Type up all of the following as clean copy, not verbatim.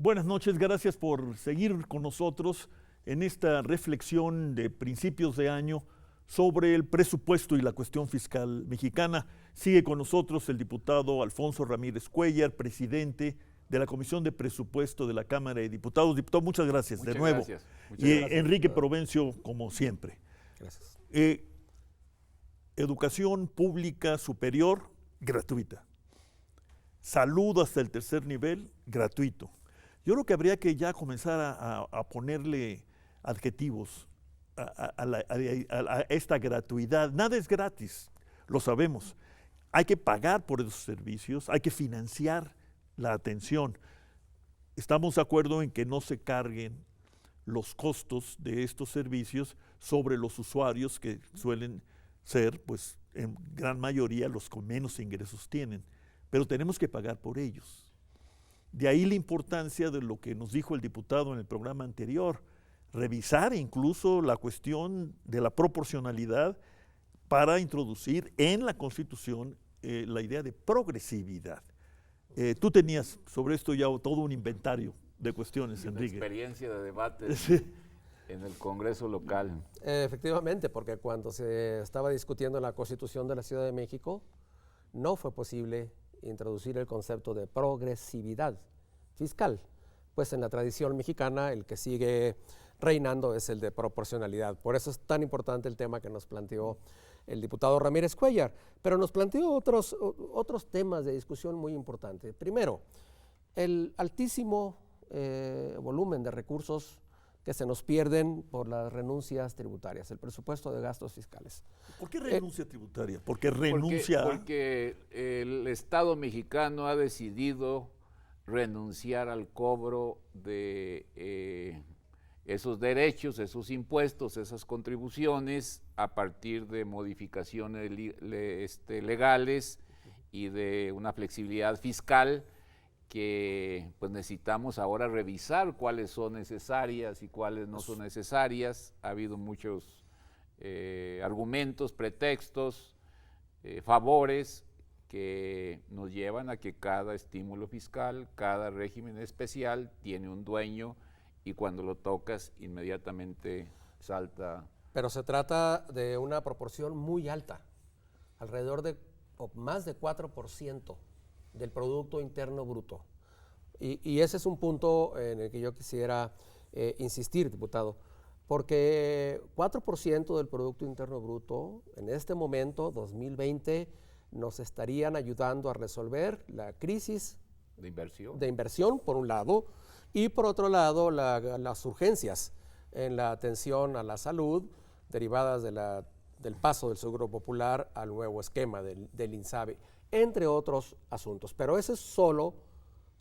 Buenas noches, gracias por seguir con nosotros en esta reflexión de principios de año sobre el presupuesto y la cuestión fiscal mexicana. Sigue con nosotros el diputado Alfonso Ramírez Cuéllar, presidente de la Comisión de Presupuesto de la Cámara de Diputados. Diputado, muchas gracias de nuevo. Muchas Y gracias. Enrique Provencio, como siempre. Gracias. Educación pública superior, gratuita. Salud hasta el tercer nivel, gratuito. Yo creo que habría que ya comenzar a ponerle adjetivos a esta gratuidad. Nada es gratis, lo sabemos. Hay que pagar por esos servicios, hay que financiar la atención. Estamos de acuerdo en que no se carguen los costos de estos servicios sobre los usuarios, que suelen ser, pues, en gran mayoría los con menos ingresos tienen, pero tenemos que pagar por ellos. De ahí la importancia de lo que nos dijo el diputado en el programa anterior, revisar incluso la cuestión de la proporcionalidad para introducir en la Constitución la idea de progresividad. Tú tenías sobre esto ya todo un inventario de cuestiones, Enrique. Experiencia de debate Sí. en el Congreso local. Efectivamente, porque cuando se estaba discutiendo la Constitución de la Ciudad de México, no fue posible introducir el concepto de progresividad fiscal, pues en la tradición mexicana el que sigue reinando es el de proporcionalidad. Por eso es tan importante el tema que nos planteó el diputado Ramírez Cuéllar, pero nos planteó otros temas de discusión muy importantes. Primero, el altísimo volumen de recursos que se nos pierden por las renuncias tributarias, el presupuesto de gastos fiscales. ¿Por qué renuncia tributaria? Porque renuncia Porque el Estado mexicano ha decidido renunciar al cobro de esos derechos, esos impuestos, esas contribuciones a partir de modificaciones legales y de una flexibilidad fiscal que pues necesitamos ahora revisar cuáles son necesarias y cuáles no son necesarias. Ha habido muchos argumentos, pretextos, favores que nos llevan a que cada estímulo fiscal, cada régimen especial tiene un dueño y cuando lo tocas inmediatamente salta. Pero se trata de una proporción muy alta, alrededor de más de 4% del Producto Interno Bruto. Y ese es un punto en el que yo quisiera insistir, diputado, porque 4% del Producto Interno Bruto en este momento, 2020, nos estarían ayudando a resolver la crisis De inversión, por un lado, y por otro lado las urgencias en la atención a la salud derivadas del paso del Seguro Popular al nuevo esquema del INSABI, entre otros asuntos. Pero ese es solo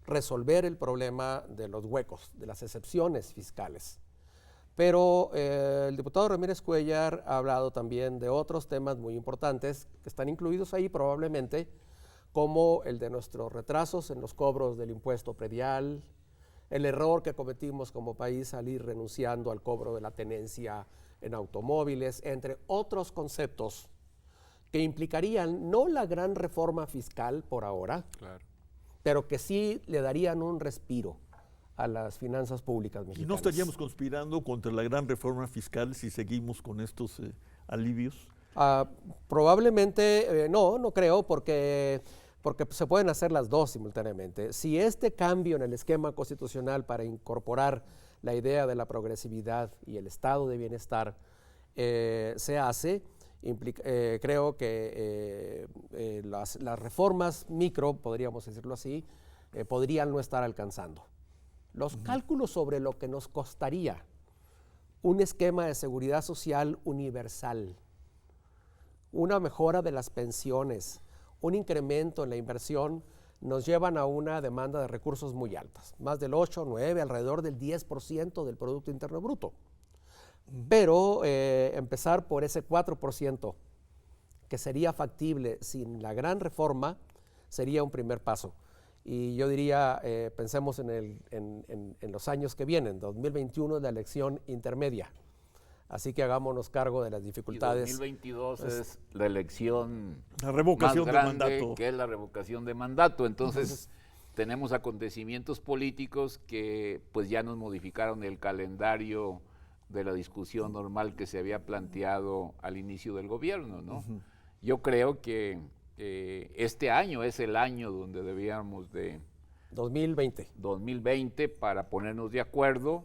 resolver el problema de los huecos, de las excepciones fiscales. Pero el diputado Ramírez Cuéllar ha hablado también de otros temas muy importantes que están incluidos ahí probablemente, como el de nuestros retrasos en los cobros del impuesto predial, el error que cometimos como país al ir renunciando al cobro de la tenencia en automóviles, entre otros conceptos que implicarían no la gran reforma fiscal por ahora, Claro. pero que sí le darían un respiro a las finanzas públicas mexicanas. ¿Y no estaríamos conspirando contra la gran reforma fiscal si seguimos con estos alivios? Probablemente no creo, porque se pueden hacer las dos simultáneamente. Si este cambio en el esquema constitucional para incorporar la idea de la progresividad y el estado de bienestar se hace, creo que las reformas micro, podríamos decirlo así, podrían no estar alcanzando. Los cálculos sobre lo que nos costaría un esquema de seguridad social universal, una mejora de las pensiones, un incremento en la inversión, nos llevan a una demanda de recursos muy altas, más del 8, 9, alrededor del 10% del Producto Interno Bruto. Pero empezar por ese 4%, que sería factible sin la gran reforma, sería un primer paso. Y yo diría, pensemos en los años que vienen. 2021 es la elección intermedia. Así que hagámonos cargo de las dificultades. Y 2022 es la elección La revocación más de grande, mandato. que es la revocación de mandato. Entonces, tenemos acontecimientos políticos que pues ya nos modificaron el calendario de la discusión normal que se había planteado al inicio del gobierno, ¿no? Yo creo que este año es el año donde debíamos de 2020 para ponernos de acuerdo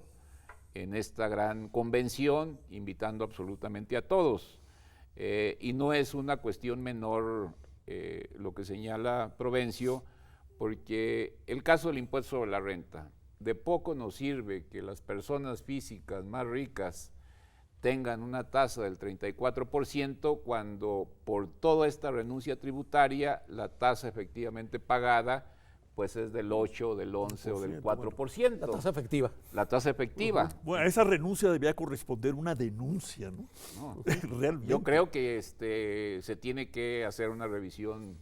en esta gran convención, invitando absolutamente a todos. Y no es una cuestión menor lo que señala Provencio, porque el caso del impuesto sobre la renta, de poco nos sirve que las personas físicas más ricas tengan una tasa del 34% cuando por toda esta renuncia tributaria la tasa efectivamente pagada pues es del 8, del 11 o del 4%. La tasa efectiva. La tasa efectiva. Bueno, a esa renuncia debía corresponder una denuncia, ¿no? No. Realmente. Yo creo que se tiene que hacer una revisión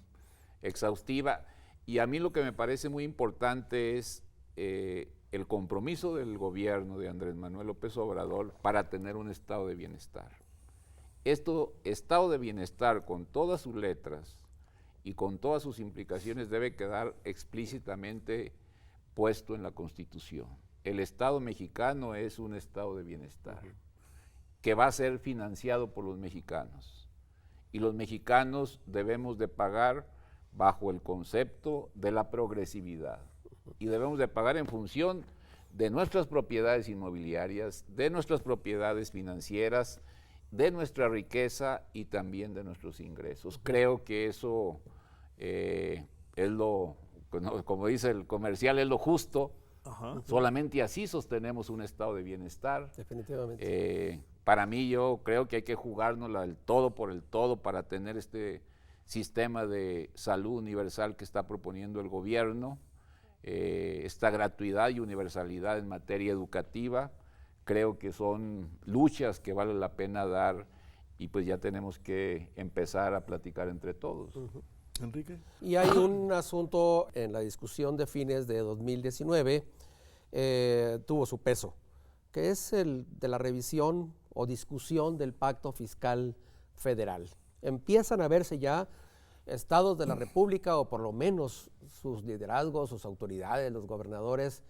exhaustiva, y a mí lo que me parece muy importante es el compromiso del gobierno de Andrés Manuel López Obrador para tener un estado de bienestar. Estado de bienestar con todas sus letras y con todas sus implicaciones debe quedar explícitamente puesto en la Constitución. El Estado mexicano es un estado de bienestar que va a ser financiado por los mexicanos, y los mexicanos debemos de pagar bajo el concepto de la progresividad, y debemos de pagar en función de nuestras propiedades inmobiliarias, de nuestras propiedades financieras, de nuestra riqueza y también de nuestros ingresos. Creo que eso es lo, como dice el comercial, es lo justo. Solamente así sostenemos un estado de bienestar. Definitivamente. Para mí, yo creo que hay que jugárnosla el todo por el todo para tener este sistema de salud universal que está proponiendo el gobierno, esta gratuidad y universalidad en materia educativa. Creo que son luchas que vale la pena dar, y pues ya tenemos que empezar a platicar entre todos. Enrique. Y hay un asunto en la discusión de fines de 2019, tuvo su peso, que es el de la revisión o discusión del Pacto Fiscal Federal. Empiezan a verse ya estados de la República, o por lo menos sus liderazgos, sus autoridades, los gobernadores,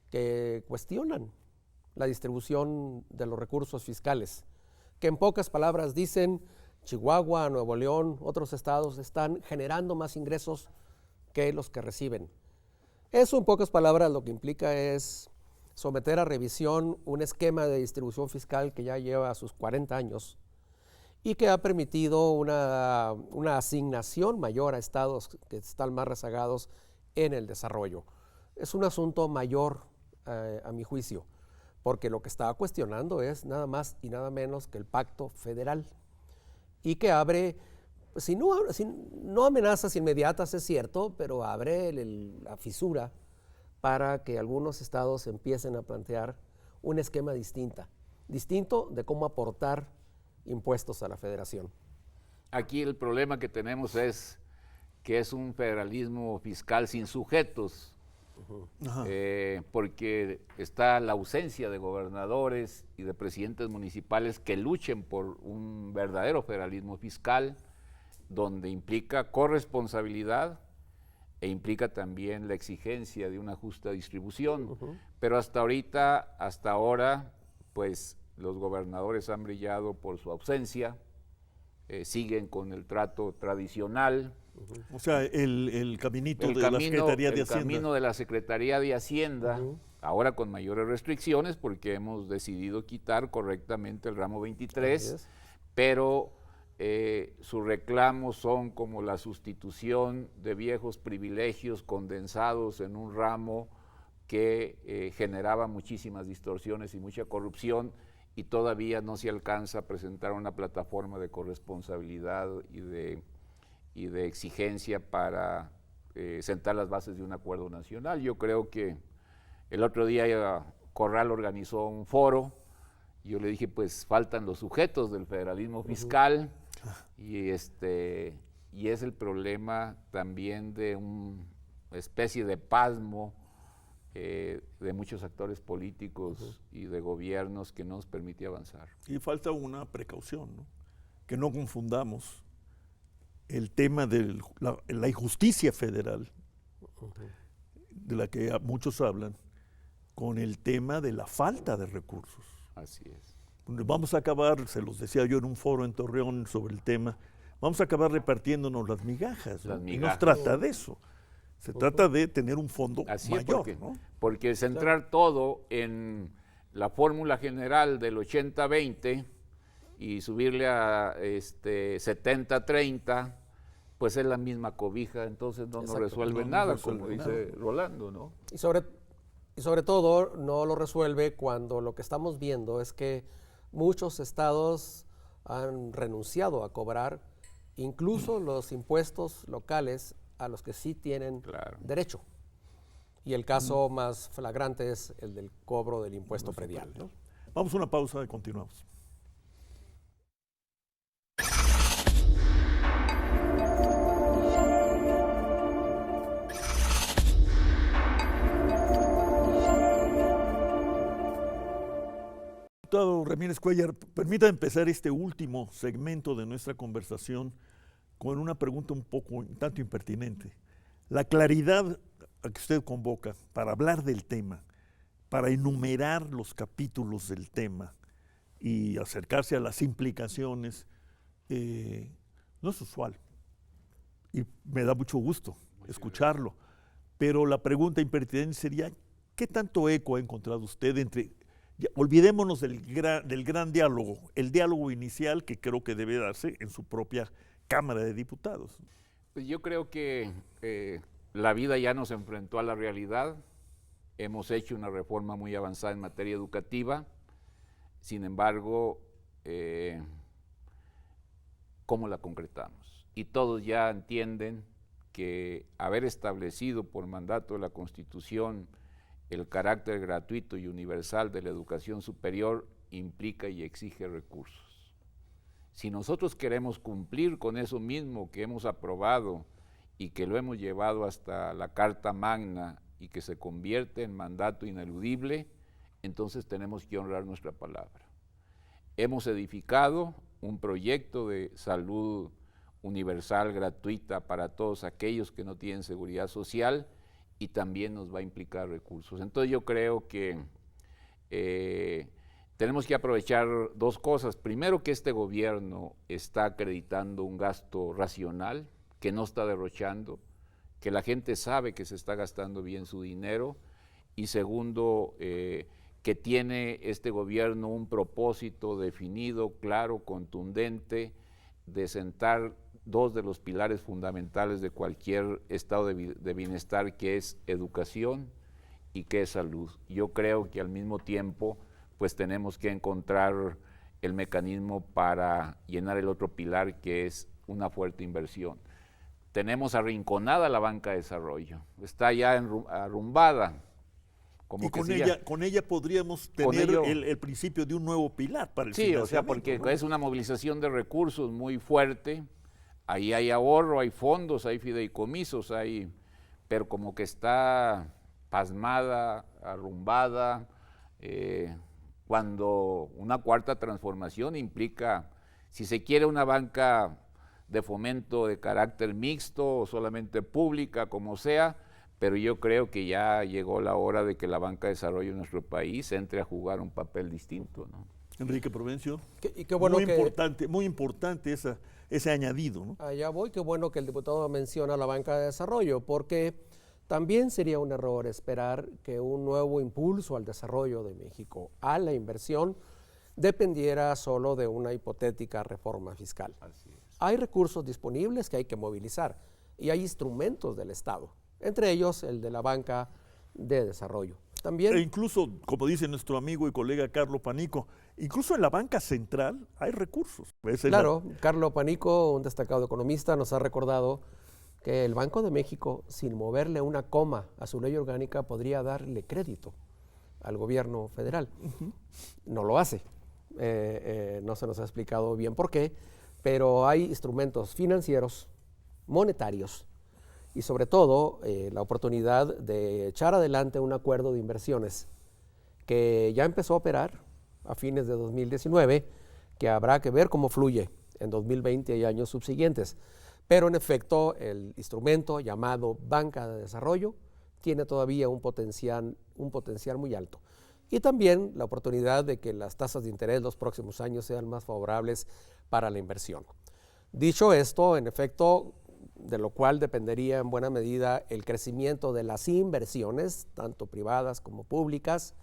que cuestionan la distribución de los recursos fiscales, que en pocas palabras dicen: Chihuahua, Nuevo León, otros estados están generando más ingresos que los que reciben. Eso, en pocas palabras, lo que implica es someter a revisión un esquema de distribución fiscal que ya lleva sus 40 años y que ha permitido una asignación mayor a estados que están más rezagados en el desarrollo. Es un asunto mayor, a mi juicio, porque lo que estaba cuestionando es nada más y nada menos que el Pacto Federal, y que abre, no amenazas inmediatas, es cierto, pero abre la fisura para que algunos estados empiecen a plantear un esquema distinto de cómo aportar impuestos a la federación. Aquí el problema que tenemos es que es un federalismo fiscal sin sujetos, porque está la ausencia de gobernadores y de presidentes municipales que luchen por un verdadero federalismo fiscal, donde implica corresponsabilidad e implica también la exigencia de una justa distribución. Pero hasta ahora, pues los gobernadores han brillado por su ausencia, siguen con el trato tradicional. O sea, el caminito de la Secretaría de Hacienda. El camino de la Secretaría de Hacienda, ahora con mayores restricciones, porque hemos decidido quitar correctamente el ramo 23, pero sus reclamos son como la sustitución de viejos privilegios condensados en un ramo que generaba muchísimas distorsiones y mucha corrupción, y todavía no se alcanza a presentar una plataforma de corresponsabilidad y de exigencia para sentar las bases de un acuerdo nacional. Yo creo que el otro día Corral organizó un foro, y yo le dije, pues faltan los sujetos del federalismo fiscal, y es el problema también de una especie de pasmo de muchos actores políticos y de gobiernos que no nos permite avanzar. Y falta una precaución, ¿no? Que no confundamos el tema de la injusticia federal de la que muchos hablan, con el tema de la falta de recursos. Así es. Vamos a acabar, se los decía yo en un foro en Torreón sobre el tema, vamos a acabar repartiéndonos las migajas, ¿no? Las Y migajas. no se trata de eso, se trata de tener un fondo Así es, mayor, ¿no? porque centrar todo en la fórmula general del 80-20 y subirle a 70-30, pues es la misma cobija, entonces no nos Exacto, resuelve no nada, resuelve como nada. dice Rolando, ¿no? Y sobre todo no lo resuelve cuando lo que estamos viendo es que muchos estados han renunciado a cobrar incluso los impuestos locales a los que sí tienen Claro. derecho. Y el caso más flagrante es el del cobro del impuesto predial, ¿no? Vamos a una pausa y continuamos. Diputado Ramírez Cuéllar, permita empezar este último segmento de nuestra conversación con una pregunta un tanto impertinente. La claridad a que usted convoca para hablar del tema, para enumerar los capítulos del tema y acercarse a las implicaciones, no es usual. Y me da mucho gusto escucharlo. Pero la pregunta impertinente sería, ¿qué tanto eco ha encontrado usted entre... olvidémonos del gran diálogo, el diálogo inicial que creo que debe darse en su propia Cámara de Diputados? Pues yo creo que la vida ya nos enfrentó a la realidad. Hemos hecho una reforma muy avanzada en materia educativa. Sin embargo, ¿cómo la concretamos? Y todos ya entienden que haber establecido por mandato de la Constitución el carácter gratuito y universal de la educación superior implica y exige recursos. Si nosotros queremos cumplir con eso mismo que hemos aprobado y que lo hemos llevado hasta la Carta Magna y que se convierte en mandato ineludible, entonces tenemos que honrar nuestra palabra. Hemos edificado un proyecto de salud universal, gratuita para todos aquellos que no tienen seguridad social, y también nos va a implicar recursos. Entonces yo creo que tenemos que aprovechar dos cosas. Primero, que este gobierno está acreditando un gasto racional, que no está derrochando, que la gente sabe que se está gastando bien su dinero. Y segundo, que tiene este gobierno un propósito definido, claro, contundente, de sentar dos de los pilares fundamentales de cualquier estado de bienestar, que es educación y que es salud. Yo creo que al mismo tiempo pues tenemos que encontrar el mecanismo para llenar el otro pilar, que es una fuerte inversión. Tenemos arrinconada la banca de desarrollo, está ya arrumbada. Como y que con ella podríamos tener el principio de un nuevo pilar para el financiamiento. Sí, o sea, porque ¿no? Es una movilización de recursos muy fuerte. Ahí hay ahorro, hay fondos, hay fideicomisos, pero como que está pasmada, arrumbada, cuando una cuarta transformación implica, si se quiere, una banca de fomento de carácter mixto o solamente pública, como sea, pero yo creo que ya llegó la hora de que la banca de desarrollo de nuestro país entre a jugar un papel distinto, ¿no? Enrique Provencio, y qué bueno muy importante ese añadido, ¿no? Allá voy, qué bueno que el diputado menciona la banca de desarrollo, porque también sería un error esperar que un nuevo impulso al desarrollo de México, a la inversión, dependiera solo de una hipotética reforma fiscal. Así es. Hay recursos disponibles que hay que movilizar y hay instrumentos del Estado, entre ellos el de la banca de desarrollo. También, e incluso, como dice nuestro amigo y colega Carlo Panico, incluso en la banca central hay recursos. Claro, Carlo Panico, un destacado economista, nos ha recordado que el Banco de México, sin moverle una coma a su ley orgánica, podría darle crédito al gobierno federal. No lo hace. No se nos ha explicado bien por qué, pero hay instrumentos financieros, monetarios, y sobre todo la oportunidad de echar adelante un acuerdo de inversiones que ya empezó a operar a fines de 2019, que habrá que ver cómo fluye en 2020 y años subsiguientes. Pero en efecto, el instrumento llamado Banca de Desarrollo tiene todavía un potencial muy alto. Y también la oportunidad de que las tasas de interés los próximos años sean más favorables para la inversión. Dicho esto, en efecto, de lo cual dependería en buena medida el crecimiento de las inversiones, tanto privadas como públicas,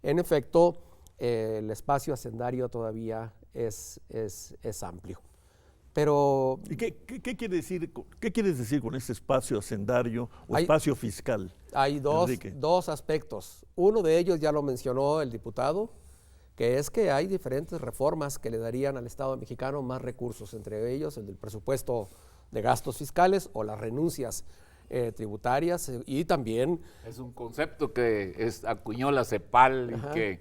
en efecto, el espacio hacendario todavía es amplio. Pero ¿Y qué quieres decir con este espacio hacendario o Hay- espacio fiscal? hay Enrique. dos aspectos. Uno de ellos ya lo mencionó el diputado, que es que hay diferentes reformas que le darían al Estado mexicano más recursos, entre ellos el del presupuesto de gastos fiscales o las renuncias tributarias y también Es un concepto que acuñó la CEPAL Ajá. y que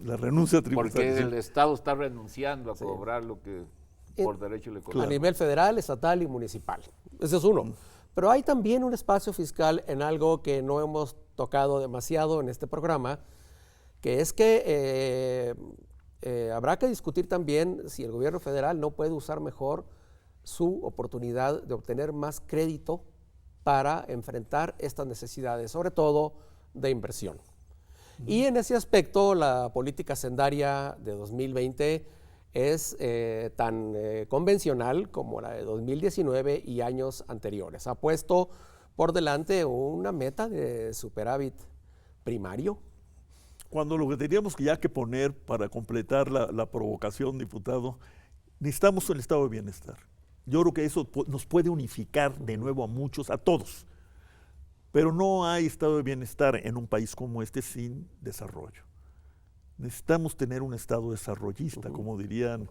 La renuncia porque tributaria. el Estado está renunciando a cobrar lo que por derecho le a corresponde. nivel federal, estatal y municipal. Ese es uno. Pero hay también un espacio fiscal en algo que no hemos tocado demasiado en este programa, que es que habrá que discutir también si el gobierno federal no puede usar mejor su oportunidad de obtener más crédito para enfrentar estas necesidades, sobre todo de inversión. Y en ese aspecto, la política hacendaria de 2020 es tan convencional como la de 2019 y años anteriores. Ha puesto por delante una meta de superávit primario. Cuando lo que tendríamos que ya que poner para completar la provocación, diputado, necesitamos el estado de bienestar. Yo creo que eso nos puede unificar de nuevo a muchos, a todos. Pero no hay estado de bienestar en un país como este sin desarrollo. Necesitamos tener un estado desarrollista, como dirían,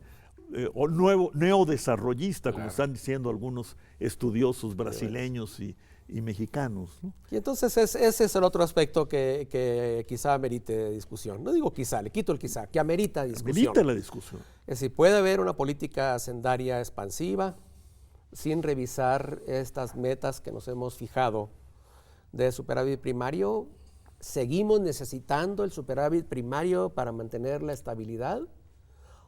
o neodesarrollista, como están diciendo algunos estudiosos brasileños y mexicanos, ¿no? Y entonces ese es el otro aspecto que quizá amerite discusión. No digo quizá, le quito el quizá, que amerita discusión. Amerita la discusión. Es decir, puede haber una política hacendaria expansiva sin revisar estas metas que nos hemos fijado de superávit primario. ¿Seguimos necesitando el superávit primario para mantener la estabilidad?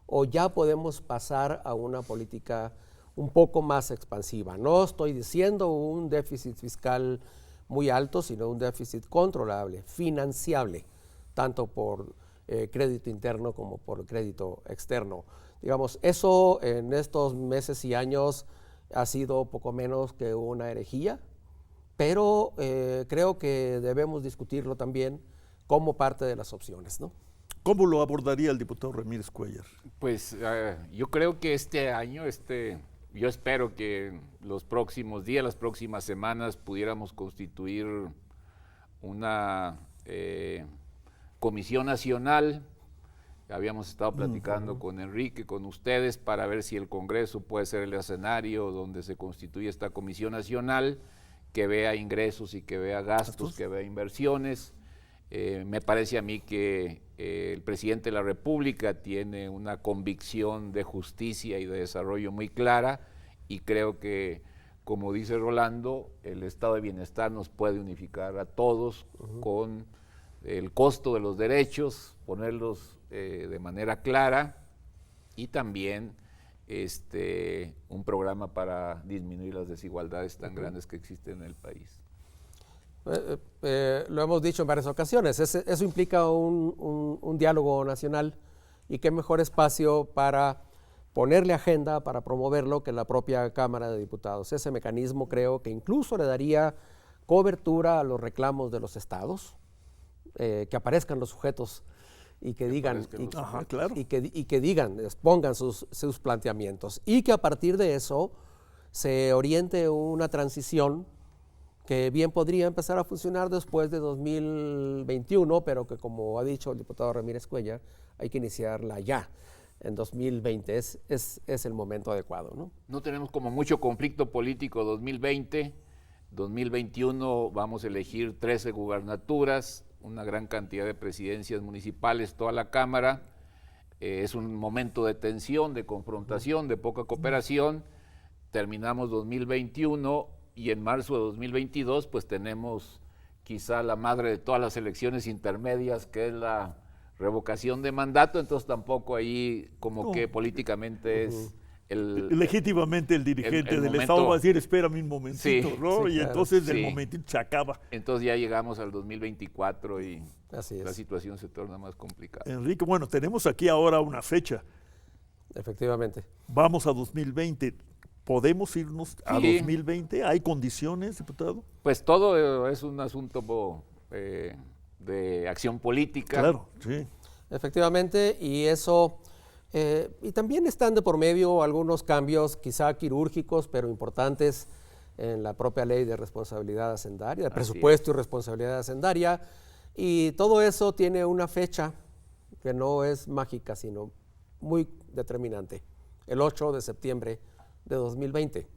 ¿O ya podemos pasar a una política un poco más expansiva? No estoy diciendo un déficit fiscal muy alto, sino un déficit controlable, financiable, tanto por crédito interno como por crédito externo. Digamos, eso en estos meses y años ha sido poco menos que una herejía, pero creo que debemos discutirlo también como parte de las opciones, ¿no? ¿Cómo lo abordaría el diputado Ramírez Cuéllar? Pues yo creo que este año, yo espero que los próximos días, las próximas semanas, pudiéramos constituir una comisión nacional. Habíamos estado platicando con Enrique, con ustedes, para ver si el Congreso puede ser el escenario donde se constituye esta comisión nacional, que vea ingresos y que vea gastos, que vea inversiones. Me parece a mí que el presidente de la República tiene una convicción de justicia y de desarrollo muy clara, y creo que, como dice Rolando, el estado de bienestar nos puede unificar a todos con el costo de los derechos, ponerlos de manera clara, y también un programa para disminuir las desigualdades tan grandes que existen en el país. Lo hemos dicho en varias ocasiones, eso implica un diálogo nacional, y qué mejor espacio para ponerle agenda, para promoverlo, que la propia Cámara de Diputados. Ese mecanismo creo que incluso le daría cobertura a los reclamos de los estados, que aparezcan los sujetos y que digan, expongan sus planteamientos, y que a partir de eso se oriente una transición que bien podría empezar a funcionar después de 2021, pero que, como ha dicho el diputado Ramírez Cuéllar, hay que iniciarla ya, en 2020, es el momento adecuado, ¿no? No tenemos como mucho conflicto político 2020, 2021 vamos a elegir 13 gubernaturas, una gran cantidad de presidencias municipales, toda la Cámara. Es un momento de tensión, de confrontación, de poca cooperación. Terminamos 2021 y en marzo de 2022 pues tenemos quizá la madre de todas las elecciones intermedias, que es la revocación de mandato. Entonces tampoco ahí como que políticamente Legítimamente el dirigente del Estado va a decir, espérame un momentito, Sí, ¿no? sí, Y claro. entonces el Sí. momentito se acaba. Entonces ya llegamos al 2024 y Así la es, situación se torna más complicada. Enrique, bueno, tenemos aquí ahora una fecha. efectivamente. Vamos a 2020. ¿Podemos irnos a Sí. 2020? ¿Hay condiciones, diputado? Pues todo es un asunto de acción política. Claro, sí. Efectivamente, y eso, y también están de por medio algunos cambios, quizá quirúrgicos, pero importantes en la propia ley de responsabilidad hacendaria, de Así presupuesto y responsabilidad hacendaria, y todo eso tiene una fecha que no es mágica, sino muy determinante, el 8 de septiembre de 2020.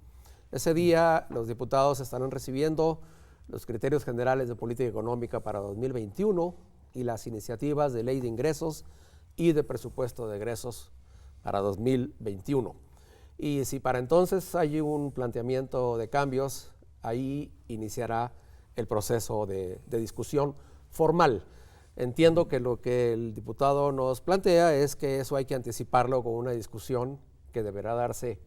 Ese día los diputados estarán recibiendo los criterios generales de política económica para 2021 y las iniciativas de ley de ingresos y de presupuesto de egresos para 2021. Y si para entonces hay un planteamiento de cambios, ahí iniciará el proceso de discusión formal. Entiendo que lo que el diputado nos plantea es que eso hay que anticiparlo con una discusión que deberá darse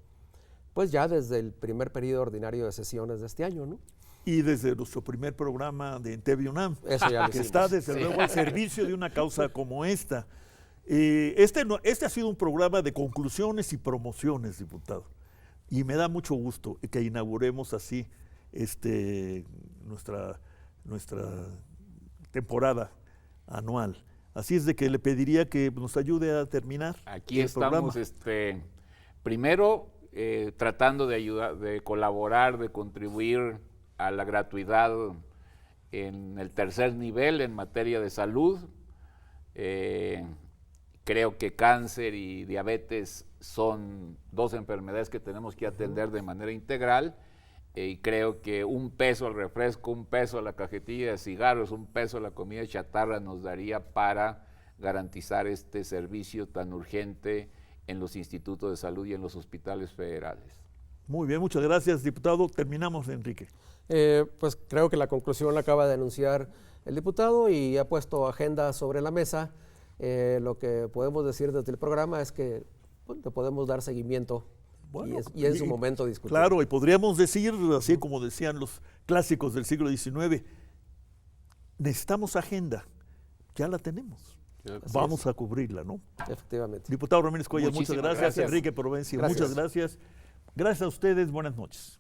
pues ya desde el primer periodo ordinario de sesiones de este año, ¿no? Y desde nuestro primer programa de TV UNAM, Eso ya lo que hicimos. está desde luego al servicio de una causa como esta. Este ha sido un programa de conclusiones y promociones, diputado. Y me da mucho gusto que inauguremos así nuestra temporada anual. Así es de que le pediría que nos ayude a terminar Aquí el estamos, programa. primero tratando de ayudar, de colaborar, de contribuir a la gratuidad en el tercer nivel en materia de salud. Creo que cáncer y diabetes son dos enfermedades que tenemos que atender de manera integral, y creo que un peso al refresco, un peso a la cajetilla de cigarros, un peso a la comida chatarra nos daría para garantizar este servicio tan urgente en los institutos de salud y en los hospitales federales. Muy bien, muchas gracias, diputado. Terminamos, Enrique. Pues creo que la conclusión la acaba de anunciar el diputado y ha puesto agenda sobre la mesa. Lo que podemos decir desde el programa es que le podemos dar seguimiento y en su momento discutir. Claro, y podríamos decir, así como decían los clásicos del siglo XIX, necesitamos agenda, ya la tenemos. Vamos a cubrirla, ¿no? Efectivamente. Diputado Ramírez Cuellar, muchas Muchísimas gracias. gracias. Enrique Provencio, Gracias. muchas gracias. Gracias a ustedes, buenas noches.